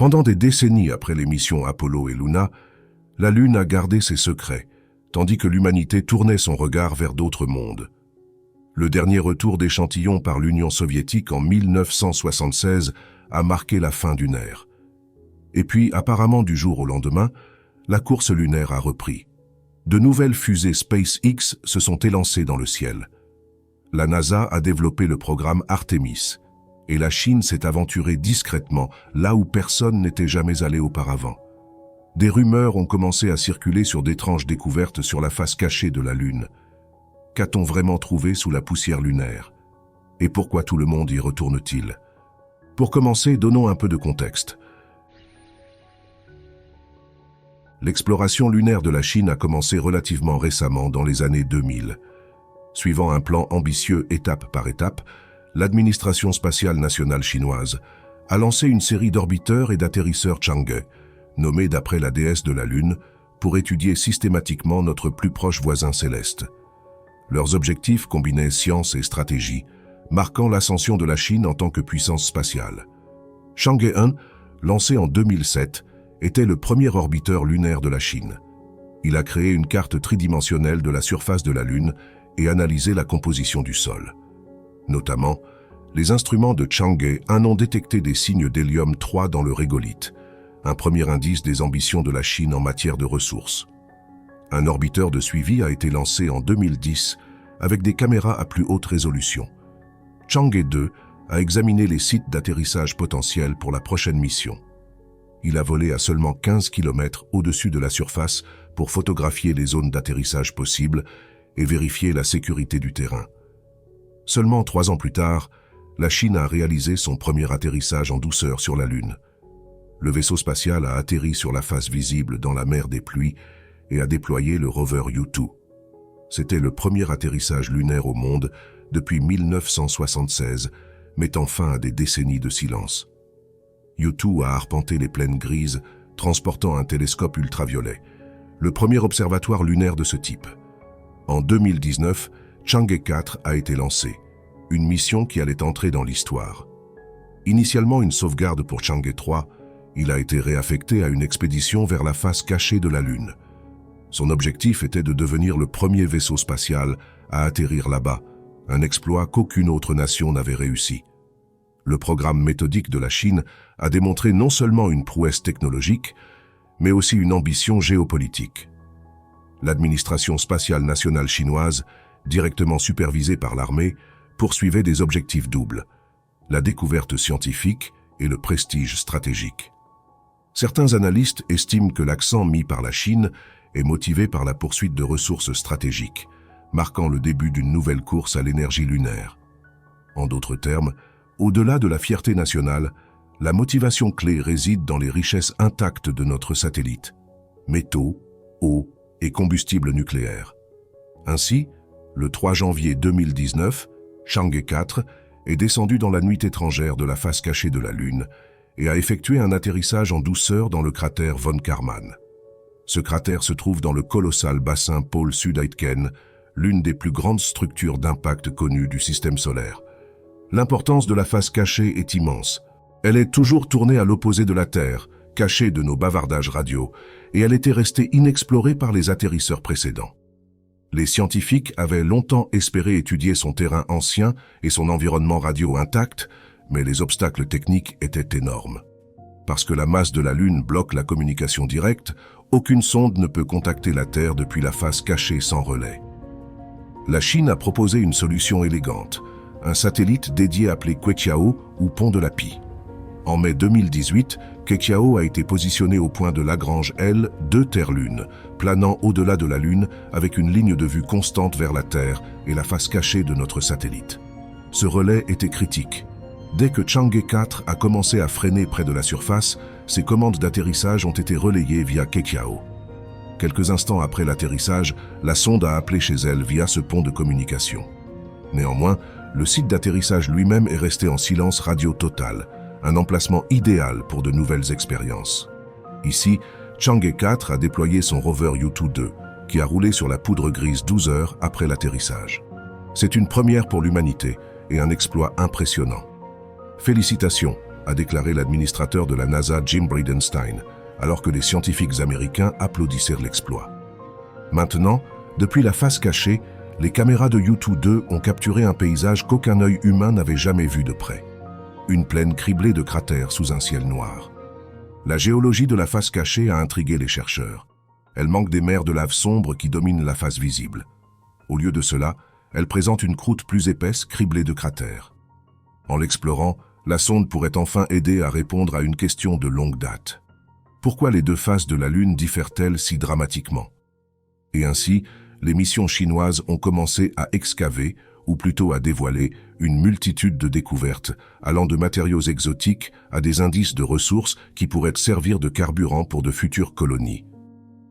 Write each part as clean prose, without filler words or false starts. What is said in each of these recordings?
Pendant des décennies après les missions Apollo et Luna, la Lune a gardé ses secrets, tandis que l'humanité tournait son regard vers d'autres mondes. Le dernier retour d'échantillons par l'Union soviétique en 1976 a marqué la fin d'une ère. Et puis, apparemment du jour au lendemain, la course lunaire a repris. De nouvelles fusées SpaceX se sont élancées dans le ciel. La NASA a développé le programme Artemis, et la Chine s'est aventurée discrètement là où personne n'était jamais allé auparavant. Des rumeurs ont commencé à circuler sur d'étranges découvertes sur la face cachée de la Lune. Qu'a-t-on vraiment trouvé sous la poussière lunaire? Et pourquoi tout le monde y retourne-t-il? Pour commencer, donnons un peu de contexte. L'exploration lunaire de la Chine a commencé relativement récemment, dans les années 2000. Suivant un plan ambitieux étape par étape, l'administration spatiale nationale chinoise a lancé une série d'orbiteurs et d'atterrisseurs Chang'e, nommés d'après la déesse de la Lune, pour étudier systématiquement notre plus proche voisin céleste. Leurs objectifs combinaient science et stratégie, marquant l'ascension de la Chine en tant que puissance spatiale. Chang'e 1, lancé en 2007, était le premier orbiteur lunaire de la Chine. Il a créé une carte tridimensionnelle de la surface de la Lune et analysé la composition du sol. Notamment, les instruments de Chang'e 1 ont détecté des signes d'hélium-3 dans le régolithe, un premier indice des ambitions de la Chine en matière de ressources. Un orbiteur de suivi a été lancé en 2010 avec des caméras à plus haute résolution. Chang'e 2 a examiné les sites d'atterrissage potentiels pour la prochaine mission. Il a volé à seulement 15 km au-dessus de la surface pour photographier les zones d'atterrissage possibles et vérifier la sécurité du terrain. Seulement 3 ans plus tard, la Chine a réalisé son premier atterrissage en douceur sur la Lune. Le vaisseau spatial a atterri sur la face visible dans la mer des pluies et a déployé le rover U2. C'était le premier atterrissage lunaire au monde depuis 1976, mettant fin à des décennies de silence. U2 a arpenté les plaines grises, transportant un télescope ultraviolet, le premier observatoire lunaire de ce type. En 2019, Chang'e 4 a été lancé, une mission qui allait entrer dans l'histoire. Initialement une sauvegarde pour Chang'e 3, il a été réaffecté à une expédition vers la face cachée de la Lune. Son objectif était de devenir le premier vaisseau spatial à atterrir là-bas, un exploit qu'aucune autre nation n'avait réussi. Le programme méthodique de la Chine a démontré non seulement une prouesse technologique, mais aussi une ambition géopolitique. L'administration spatiale nationale chinoise, directement supervisée par l'armée, poursuivait des objectifs doubles, la découverte scientifique et le prestige stratégique. Certains analystes estiment que l'accent mis par la Chine est motivé par la poursuite de ressources stratégiques, marquant le début d'une nouvelle course à l'énergie lunaire. En d'autres termes, au-delà de la fierté nationale, la motivation clé réside dans les richesses intactes de notre satellite, métaux, eau et combustible nucléaire. Ainsi, le 3 janvier 2019, Chang'e 4 est descendu dans la nuit étrangère de la face cachée de la Lune et a effectué un atterrissage en douceur dans le cratère von Karman. Ce cratère se trouve dans le colossal bassin pôle Sud-Aitken, l'une des plus grandes structures d'impact connues du système solaire. L'importance de la face cachée est immense. Elle est toujours tournée à l'opposé de la Terre, cachée de nos bavardages radio, et elle était restée inexplorée par les atterrisseurs précédents. Les scientifiques avaient longtemps espéré étudier son terrain ancien et son environnement radio intact, mais les obstacles techniques étaient énormes. Parce que la masse de la Lune bloque la communication directe, aucune sonde ne peut contacter la Terre depuis la face cachée sans relais. La Chine a proposé une solution élégante, un satellite dédié appelé Queqiao ou pont de la Pie. En mai 2018, Queqiao a été positionné au point de Lagrange L de Terre-Lune, planant au-delà de la Lune avec une ligne de vue constante vers la Terre et la face cachée de notre satellite. Ce relais était critique. Dès que Chang'e 4 a commencé à freiner près de la surface, ses commandes d'atterrissage ont été relayées via Queqiao. Quelques instants après l'atterrissage, la sonde a appelé chez elle via ce pont de communication. Néanmoins, le site d'atterrissage lui-même est resté en silence radio total, un emplacement idéal pour de nouvelles expériences. Ici, Chang'e 4 a déployé son rover U2 2, qui a roulé sur la poudre grise 12 heures après l'atterrissage. C'est une première pour l'humanité et un exploit impressionnant. Félicitations, a déclaré l'administrateur de la NASA Jim Bridenstine, alors que les scientifiques américains applaudissaient l'exploit. Maintenant, depuis la face cachée, les caméras de U-2 ont capturé un paysage qu'aucun œil humain n'avait jamais vu de près. Une plaine criblée de cratères sous un ciel noir. La géologie de la face cachée a intrigué les chercheurs. Elle manque des mers de lave sombre qui dominent la face visible. Au lieu de cela, elle présente une croûte plus épaisse criblée de cratères. En l'explorant, la sonde pourrait enfin aider à répondre à une question de longue date. Pourquoi les deux faces de la Lune diffèrent-elles si dramatiquement? Et ainsi, les missions chinoises ont commencé à excaver, ou plutôt à dévoiler, une multitude de découvertes, allant de matériaux exotiques à des indices de ressources qui pourraient servir de carburant pour de futures colonies.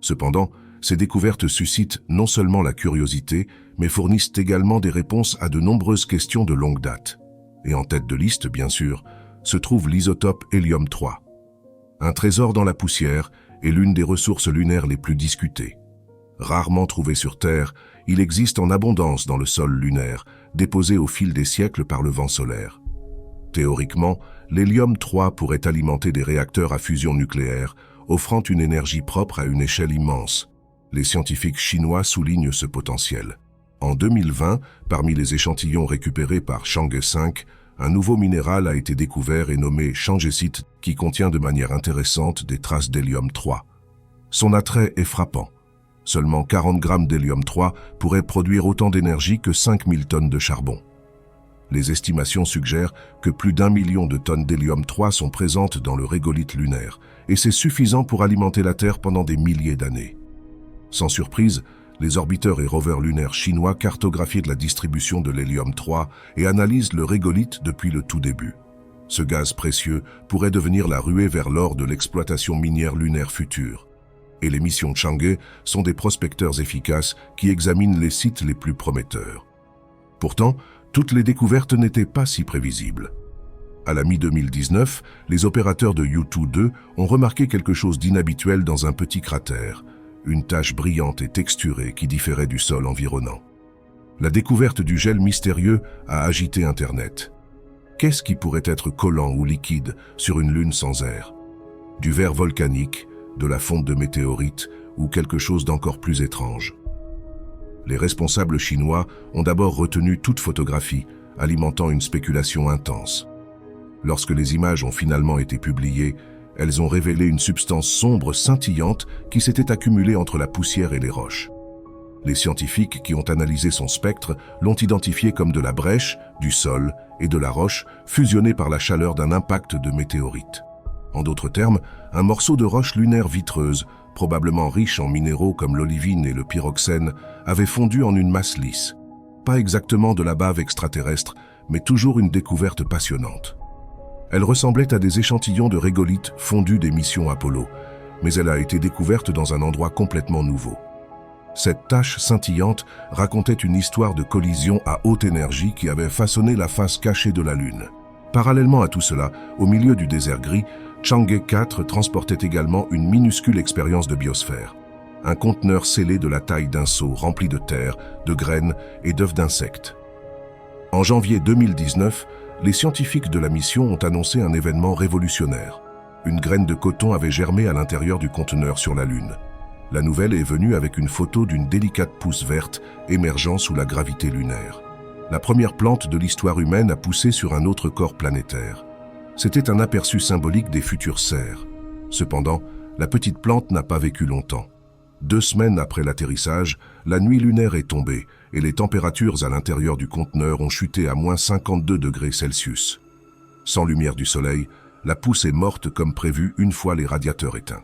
Cependant, ces découvertes suscitent non seulement la curiosité, mais fournissent également des réponses à de nombreuses questions de longue date. Et en tête de liste, bien sûr, se trouve l'isotope hélium-3. Un trésor dans la poussière est l'une des ressources lunaires les plus discutées. Rarement trouvé sur Terre, il existe en abondance dans le sol lunaire, déposé au fil des siècles par le vent solaire. Théoriquement, l'hélium-3 pourrait alimenter des réacteurs à fusion nucléaire, offrant une énergie propre à une échelle immense. Les scientifiques chinois soulignent ce potentiel. En 2020, parmi les échantillons récupérés par Chang'e 5, un nouveau minéral a été découvert et nommé changésite qui contient de manière intéressante des traces d'hélium-3. Son attrait est frappant. Seulement 40 grammes d'hélium-3 pourraient produire autant d'énergie que 5000 tonnes de charbon. Les estimations suggèrent que plus d'1 million de tonnes d'hélium-3 sont présentes dans le régolithe lunaire, et c'est suffisant pour alimenter la Terre pendant des milliers d'années. Sans surprise, les orbiteurs et rovers lunaires chinois cartographient la distribution de l'hélium-3 et analysent le régolithe depuis le tout début. Ce gaz précieux pourrait devenir la ruée vers l'or de l'exploitation minière lunaire future. Et les missions Chang'e sont des prospecteurs efficaces qui examinent les sites les plus prometteurs. Pourtant, toutes les découvertes n'étaient pas si prévisibles. À la mi-2019, les opérateurs de U-2 ont remarqué quelque chose d'inhabituel dans un petit cratère, une tache brillante et texturée qui différait du sol environnant. La découverte du gel mystérieux a agité Internet. Qu'est-ce qui pourrait être collant ou liquide sur une lune sans air? Du verre volcanique, de la fonte de météorites ou quelque chose d'encore plus étrange. Les responsables chinois ont d'abord retenu toute photographie, alimentant une spéculation intense. Lorsque les images ont finalement été publiées, elles ont révélé une substance sombre scintillante qui s'était accumulée entre la poussière et les roches. Les scientifiques qui ont analysé son spectre l'ont identifié comme de la brèche, du sol et de la roche fusionnée par la chaleur d'un impact de météorite. En d'autres termes, un morceau de roche lunaire vitreuse, probablement riche en minéraux comme l'olivine et le pyroxène, avait fondu en une masse lisse. Pas exactement de la bave extraterrestre, mais toujours une découverte passionnante. Elle ressemblait à des échantillons de régolithe fondus des missions Apollo, mais elle a été découverte dans un endroit complètement nouveau. Cette tache scintillante racontait une histoire de collision à haute énergie qui avait façonné la face cachée de la Lune. Parallèlement à tout cela, au milieu du désert gris, Chang'e 4 transportait également une minuscule expérience de biosphère. Un conteneur scellé de la taille d'un seau rempli de terre, de graines et d'œufs d'insectes. En janvier 2019, les scientifiques de la mission ont annoncé un événement révolutionnaire. Une graine de coton avait germé à l'intérieur du conteneur sur la Lune. La nouvelle est venue avec une photo d'une délicate pousse verte émergeant sous la gravité lunaire. La première plante de l'histoire humaine a poussé sur un autre corps planétaire. C'était un aperçu symbolique des futures serres. Cependant, la petite plante n'a pas vécu longtemps. 2 semaines après l'atterrissage, la nuit lunaire est tombée et les températures à l'intérieur du conteneur ont chuté à moins 52 degrés Celsius. Sans lumière du soleil, la pousse est morte comme prévu une fois les radiateurs éteints.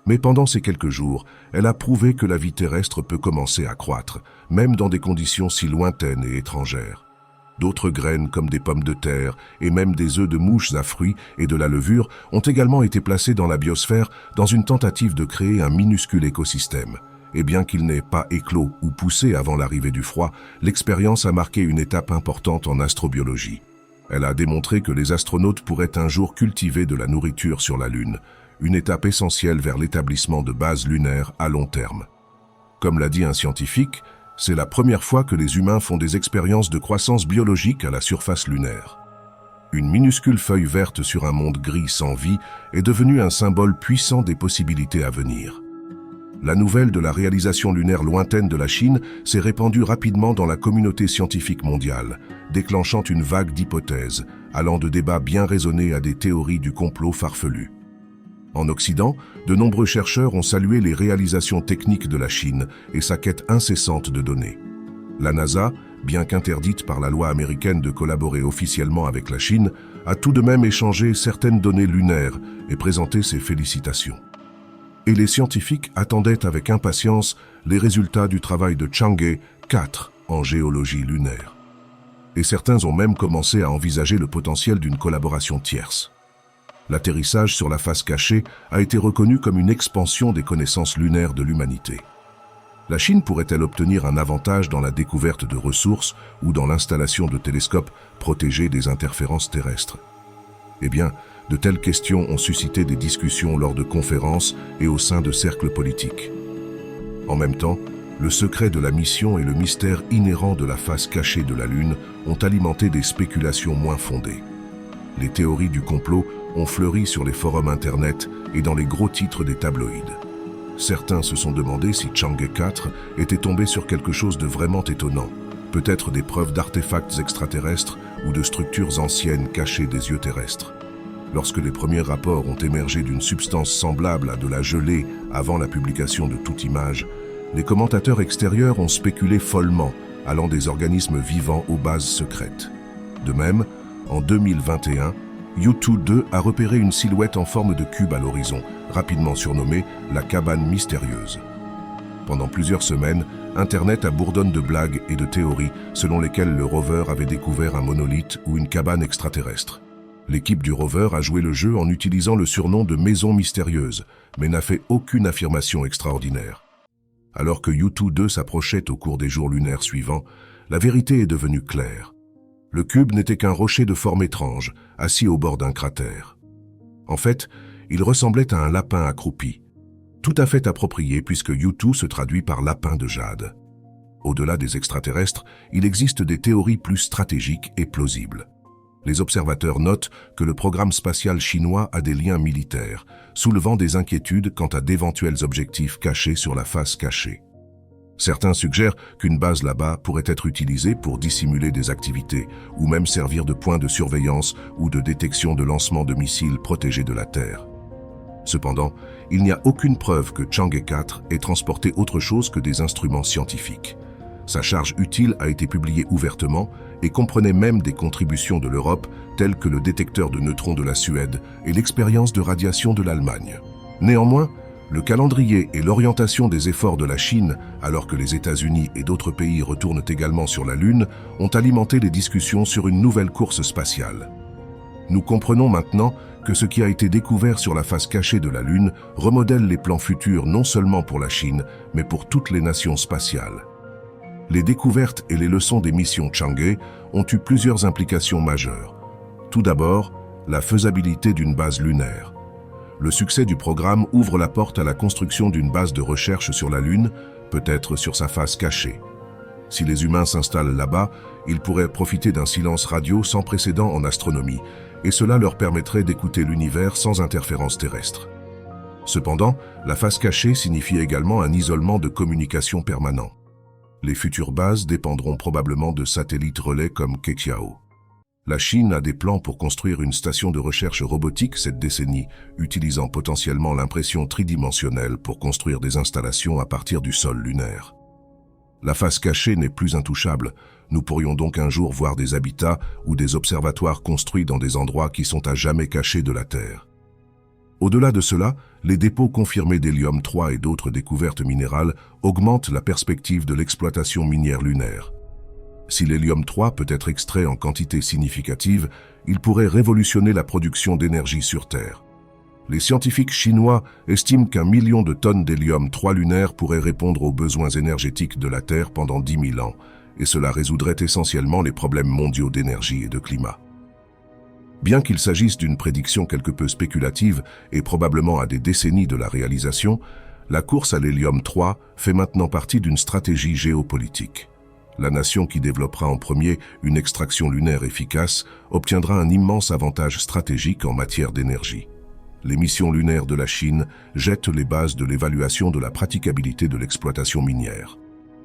Mais pendant ces quelques jours, elle a prouvé que la vie terrestre peut commencer à croître, même dans des conditions si lointaines et étrangères. D'autres graines comme des pommes de terre et même des œufs de mouches à fruits et de la levure ont également été placés dans la biosphère dans une tentative de créer un minuscule écosystème. Et bien qu'il n'ait pas éclos ou poussé avant l'arrivée du froid, l'expérience a marqué une étape importante en astrobiologie. Elle a démontré que les astronautes pourraient un jour cultiver de la nourriture sur la Lune, une étape essentielle vers l'établissement de bases lunaires à long terme. Comme l'a dit un scientifique, c'est la première fois que les humains font des expériences de croissance biologique à la surface lunaire. Une minuscule feuille verte sur un monde gris sans vie est devenue un symbole puissant des possibilités à venir. La nouvelle de la réalisation lunaire lointaine de la Chine s'est répandue rapidement dans la communauté scientifique mondiale, déclenchant une vague d'hypothèses, allant de débats bien raisonnés à des théories du complot farfelues. En Occident, de nombreux chercheurs ont salué les réalisations techniques de la Chine et sa quête incessante de données. La NASA, bien qu'interdite par la loi américaine de collaborer officiellement avec la Chine, a tout de même échangé certaines données lunaires et présenté ses félicitations. Et les scientifiques attendaient avec impatience les résultats du travail de Chang'e 4 en géologie lunaire. Et certains ont même commencé à envisager le potentiel d'une collaboration tierce. L'atterrissage sur la face cachée a été reconnu comme une expansion des connaissances lunaires de l'humanité. La Chine pourrait-elle obtenir un avantage dans la découverte de ressources ou dans l'installation de télescopes protégés des interférences terrestres? Eh bien, de telles questions ont suscité des discussions lors de conférences et au sein de cercles politiques. En même temps, le secret de la mission et le mystère inhérent de la face cachée de la Lune ont alimenté des spéculations moins fondées. Les théories du complot ont fleuri sur les forums Internet et dans les gros titres des tabloïds. Certains se sont demandé si Chang'e 4 était tombé sur quelque chose de vraiment étonnant, peut-être des preuves d'artefacts extraterrestres ou de structures anciennes cachées des yeux terrestres. Lorsque les premiers rapports ont émergé d'une substance semblable à de la gelée avant la publication de toute image, les commentateurs extérieurs ont spéculé follement, allant des organismes vivants aux bases secrètes. De même, en 2021, U2 2 a repéré une silhouette en forme de cube à l'horizon, rapidement surnommée la cabane mystérieuse. Pendant plusieurs semaines, Internet abourdonne de blagues et de théories selon lesquelles le rover avait découvert un monolithe ou une cabane extraterrestre. L'équipe du rover a joué le jeu en utilisant le surnom de maison mystérieuse, mais n'a fait aucune affirmation extraordinaire. Alors que U2 2 s'approchait au cours des jours lunaires suivants, la vérité est devenue claire. Le cube n'était qu'un rocher de forme étrange, assis au bord d'un cratère. En fait, il ressemblait à un lapin accroupi. Tout à fait approprié puisque U2 se traduit par lapin de jade. Au-delà des extraterrestres, il existe des théories plus stratégiques et plausibles. Les observateurs notent que le programme spatial chinois a des liens militaires, soulevant des inquiétudes quant à d'éventuels objectifs cachés sur la face cachée. Certains suggèrent qu'une base là-bas pourrait être utilisée pour dissimuler des activités, ou même servir de point de surveillance ou de détection de lancement de missiles protégés de la Terre. Cependant, il n'y a aucune preuve que Chang'e 4 ait transporté autre chose que des instruments scientifiques. Sa charge utile a été publiée ouvertement et comprenait même des contributions de l'Europe, telles que le détecteur de neutrons de la Suède et l'expérience de radiation de l'Allemagne. Néanmoins, le calendrier et l'orientation des efforts de la Chine, alors que les États-Unis et d'autres pays retournent également sur la Lune, ont alimenté les discussions sur une nouvelle course spatiale. Nous comprenons maintenant que ce qui a été découvert sur la face cachée de la Lune remodèle les plans futurs non seulement pour la Chine, mais pour toutes les nations spatiales. Les découvertes et les leçons des missions Chang'e ont eu plusieurs implications majeures. Tout d'abord, la faisabilité d'une base lunaire. Le succès du programme ouvre la porte à la construction d'une base de recherche sur la Lune, peut-être sur sa face cachée. Si les humains s'installent là-bas, ils pourraient profiter d'un silence radio sans précédent en astronomie, et cela leur permettrait d'écouter l'univers sans interférence terrestre. Cependant, la face cachée signifie également un isolement de communication permanent. Les futures bases dépendront probablement de satellites relais comme Keqiao. La Chine a des plans pour construire une station de recherche robotique cette décennie, utilisant potentiellement l'impression tridimensionnelle pour construire des installations à partir du sol lunaire. La face cachée n'est plus intouchable. Nous pourrions donc un jour voir des habitats ou des observatoires construits dans des endroits qui sont à jamais cachés de la Terre. Au-delà de cela, les dépôts confirmés d'hélium 3 et d'autres découvertes minérales augmentent la perspective de l'exploitation minière lunaire. Si l'hélium 3 peut être extrait en quantité significative, il pourrait révolutionner la production d'énergie sur Terre. Les scientifiques chinois estiment qu'1 million de tonnes d'hélium 3 lunaire pourrait répondre aux besoins énergétiques de la Terre pendant 10 000 ans, et cela résoudrait essentiellement les problèmes mondiaux d'énergie et de climat. Bien qu'il s'agisse d'une prédiction quelque peu spéculative et probablement à des décennies de la réalisation, la course à l'hélium 3 fait maintenant partie d'une stratégie géopolitique. La nation qui développera en premier une extraction lunaire efficace obtiendra un immense avantage stratégique en matière d'énergie. Les missions lunaires de la Chine jettent les bases de l'évaluation de la praticabilité de l'exploitation minière.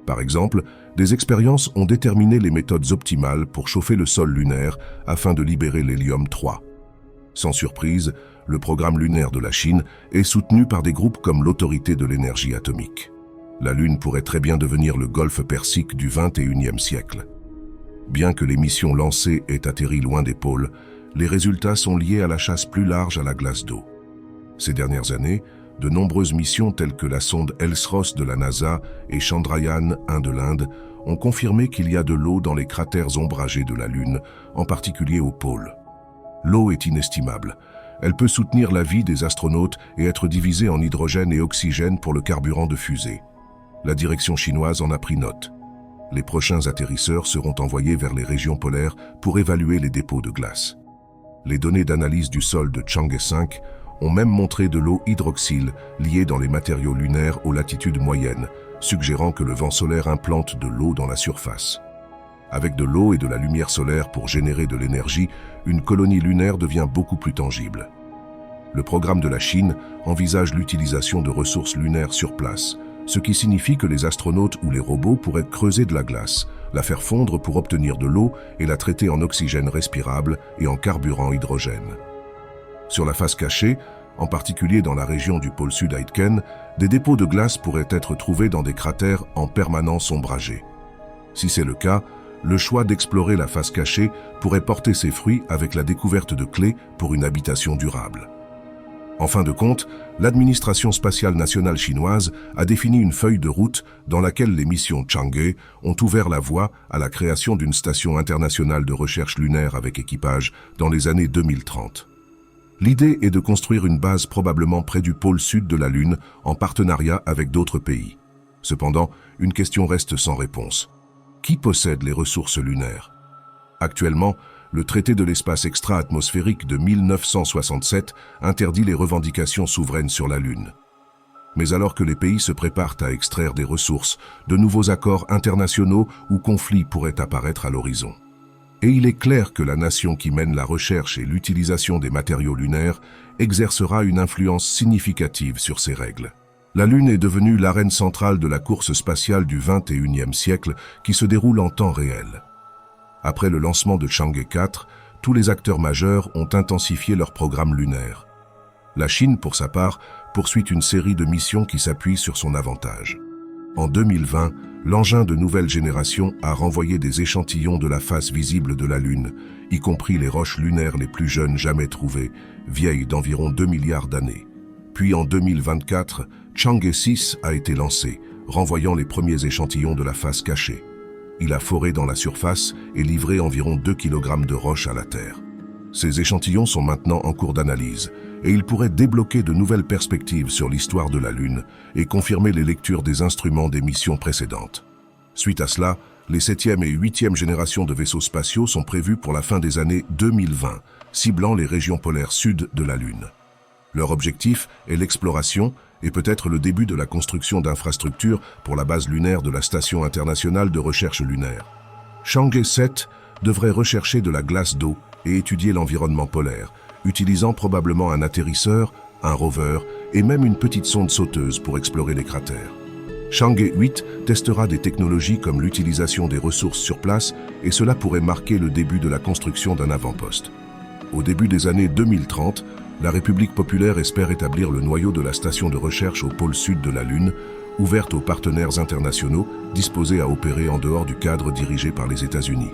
Par exemple, des expériences ont déterminé les méthodes optimales pour chauffer le sol lunaire afin de libérer l'hélium-3. Sans surprise, le programme lunaire de la Chine est soutenu par des groupes comme l'Autorité de l'énergie atomique. La Lune pourrait très bien devenir le golfe Persique du XXIe siècle. Bien que les missions lancées aient atterri loin des pôles, les résultats sont liés à la chasse plus large à la glace d'eau. Ces dernières années, de nombreuses missions telles que la sonde ELSROS de la NASA et Chandrayaan-1 de l'Inde ont confirmé qu'il y a de l'eau dans les cratères ombragés de la Lune, en particulier au pôle. L'eau est inestimable. Elle peut soutenir la vie des astronautes et être divisée en hydrogène et oxygène pour le carburant de fusée. La direction chinoise en a pris note. Les prochains atterrisseurs seront envoyés vers les régions polaires pour évaluer les dépôts de glace. Les données d'analyse du sol de Chang'e 5 ont même montré de l'eau hydroxyle liée dans les matériaux lunaires aux latitudes moyennes, suggérant que le vent solaire implante de l'eau dans la surface. Avec de l'eau et de la lumière solaire pour générer de l'énergie, une colonie lunaire devient beaucoup plus tangible. Le programme de la Chine envisage l'utilisation de ressources lunaires sur place, ce qui signifie que les astronautes ou les robots pourraient creuser de la glace, la faire fondre pour obtenir de l'eau et la traiter en oxygène respirable et en carburant hydrogène. Sur la face cachée, en particulier dans la région du pôle sud Aitken, des dépôts de glace pourraient être trouvés dans des cratères en permanence ombragés. Si c'est le cas, le choix d'explorer la face cachée pourrait porter ses fruits avec la découverte de clés pour une habitation durable. En fin de compte, l'administration spatiale nationale chinoise a défini une feuille de route dans laquelle les missions Chang'e ont ouvert la voie à la création d'une station internationale de recherche lunaire avec équipage dans les années 2030. L'idée est de construire une base probablement près du pôle sud de la Lune en partenariat avec d'autres pays. Cependant, une question reste sans réponse. Qui possède les ressources lunaires? Actuellement, le traité de l'espace extra-atmosphérique de 1967 interdit les revendications souveraines sur la Lune. Mais alors que les pays se préparent à extraire des ressources, de nouveaux accords internationaux ou conflits pourraient apparaître à l'horizon. Et il est clair que la nation qui mène la recherche et l'utilisation des matériaux lunaires exercera une influence significative sur ces règles. La Lune est devenue l'arène centrale de la course spatiale du XXIe siècle qui se déroule en temps réel. Après le lancement de Chang'e 4, tous les acteurs majeurs ont intensifié leur programme lunaire. La Chine, pour sa part, poursuit une série de missions qui s'appuient sur son avantage. En 2020, l'engin de nouvelle génération a renvoyé des échantillons de la face visible de la Lune, y compris les roches lunaires les plus jeunes jamais trouvées, vieilles d'environ 2 milliards d'années. Puis en 2024, Chang'e 6 a été lancé, renvoyant les premiers échantillons de la face cachée. Il a foré dans la surface et livré environ 2 kg de roches à la Terre. Ces échantillons sont maintenant en cours d'analyse et ils pourraient débloquer de nouvelles perspectives sur l'histoire de la Lune et confirmer les lectures des instruments des missions précédentes. Suite à cela, les 7e et 8e générations de vaisseaux spatiaux sont prévues pour la fin des années 2020, ciblant les régions polaires sud de la Lune. Leur objectif est l'exploration et peut-être le début de la construction d'infrastructures pour la base lunaire de la Station internationale de recherche lunaire. Chang'e 7 devrait rechercher de la glace d'eau et étudier l'environnement polaire, utilisant probablement un atterrisseur, un rover et même une petite sonde sauteuse pour explorer les cratères. Chang'e 8 testera des technologies comme l'utilisation des ressources sur place et cela pourrait marquer le début de la construction d'un avant-poste. Au début des années 2030, la République populaire espère établir le noyau de la station de recherche au pôle sud de la Lune, ouverte aux partenaires internationaux disposés à opérer en dehors du cadre dirigé par les États-Unis.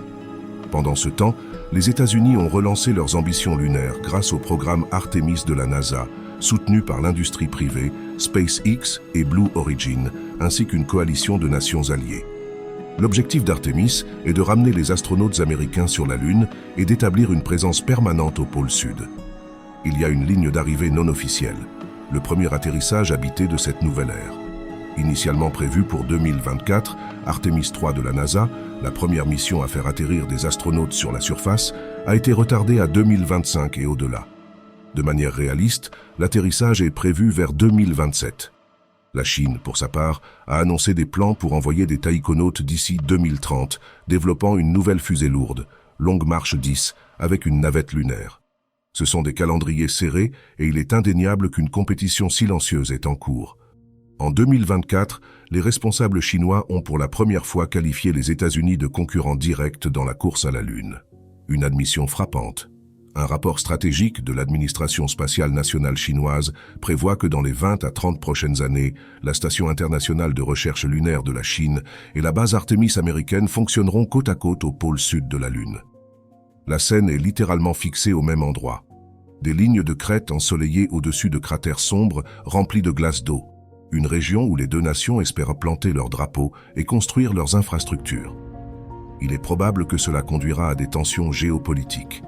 Pendant ce temps, les États-Unis ont relancé leurs ambitions lunaires grâce au programme Artemis de la NASA, soutenu par l'industrie privée, SpaceX et Blue Origin, ainsi qu'une coalition de nations alliées. L'objectif d'Artemis est de ramener les astronautes américains sur la Lune et d'établir une présence permanente au pôle sud. Il y a une ligne d'arrivée non officielle, le premier atterrissage habité de cette nouvelle ère. Initialement prévu pour 2024, Artemis 3 de la NASA, la première mission à faire atterrir des astronautes sur la surface, a été retardée à 2025 et au-delà. De manière réaliste, l'atterrissage est prévu vers 2027. La Chine, pour sa part, a annoncé des plans pour envoyer des taïkonautes d'ici 2030, développant une nouvelle fusée lourde, Longue Marche 10, avec une navette lunaire. Ce sont des calendriers serrés et il est indéniable qu'une compétition silencieuse est en cours. En 2024, les responsables chinois ont pour la première fois qualifié les États-Unis de concurrents directs dans la course à la Lune. Une admission frappante. Un rapport stratégique de l'administration spatiale nationale chinoise prévoit que dans les 20 à 30 prochaines années, la station internationale de recherche lunaire de la Chine et la base Artemis américaine fonctionneront côte à côte au pôle sud de la Lune. La scène est littéralement fixée au même endroit. Des lignes de crête ensoleillées au-dessus de cratères sombres remplis de glace d'eau. Une région où les deux nations espèrent planter leurs drapeaux et construire leurs infrastructures. Il est probable que cela conduira à des tensions géopolitiques.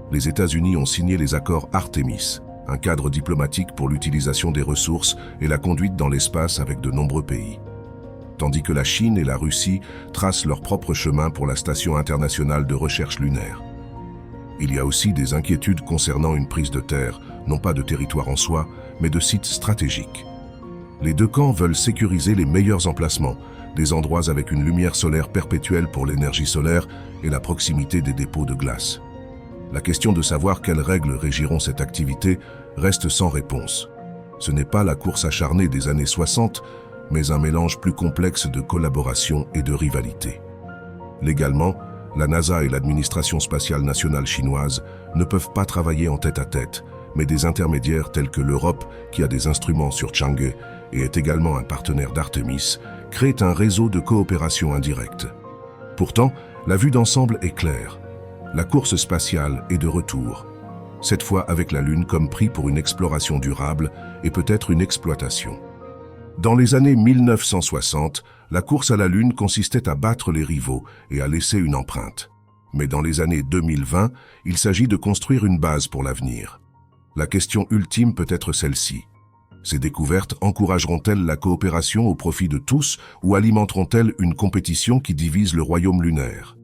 Les États-Unis ont signé les accords Artemis, un cadre diplomatique pour l'utilisation des ressources et la conduite dans l'espace avec de nombreux pays. Tandis que la Chine et la Russie tracent leur propre chemin pour la Station internationale de recherche lunaire. Il y a aussi des inquiétudes concernant une prise de terre, non pas de territoire en soi, mais de sites stratégiques. Les deux camps veulent sécuriser les meilleurs emplacements, des endroits avec une lumière solaire perpétuelle pour l'énergie solaire et la proximité des dépôts de glace. La question de savoir quelles règles régiront cette activité reste sans réponse. Ce n'est pas la course acharnée des années 60, mais un mélange plus complexe de collaboration et de rivalité. Légalement, la NASA et l'administration spatiale nationale chinoise ne peuvent pas travailler en tête-à-tête, mais des intermédiaires tels que l'Europe, qui a des instruments sur Chang'e et est également un partenaire d'Artemis, créent un réseau de coopération indirecte. Pourtant, la vue d'ensemble est claire. La course spatiale est de retour, cette fois avec la Lune comme prix pour une exploration durable et peut-être une exploitation. Dans les années 1960, la course à la Lune consistait à battre les rivaux et à laisser une empreinte. Mais dans les années 2020, il s'agit de construire une base pour l'avenir. La question ultime peut être celle-ci. Ces découvertes encourageront-elles la coopération au profit de tous ou alimenteront-elles une compétition qui divise le royaume lunaire ?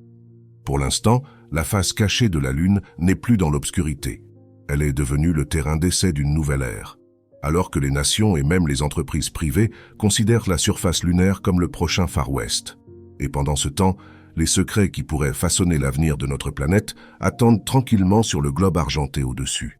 Pour l'instant, la face cachée de la Lune n'est plus dans l'obscurité. Elle est devenue le terrain d'essai d'une nouvelle ère. Alors que les nations et même les entreprises privées considèrent la surface lunaire comme le prochain Far West. Et pendant ce temps, les secrets qui pourraient façonner l'avenir de notre planète attendent tranquillement sur le globe argenté au-dessus.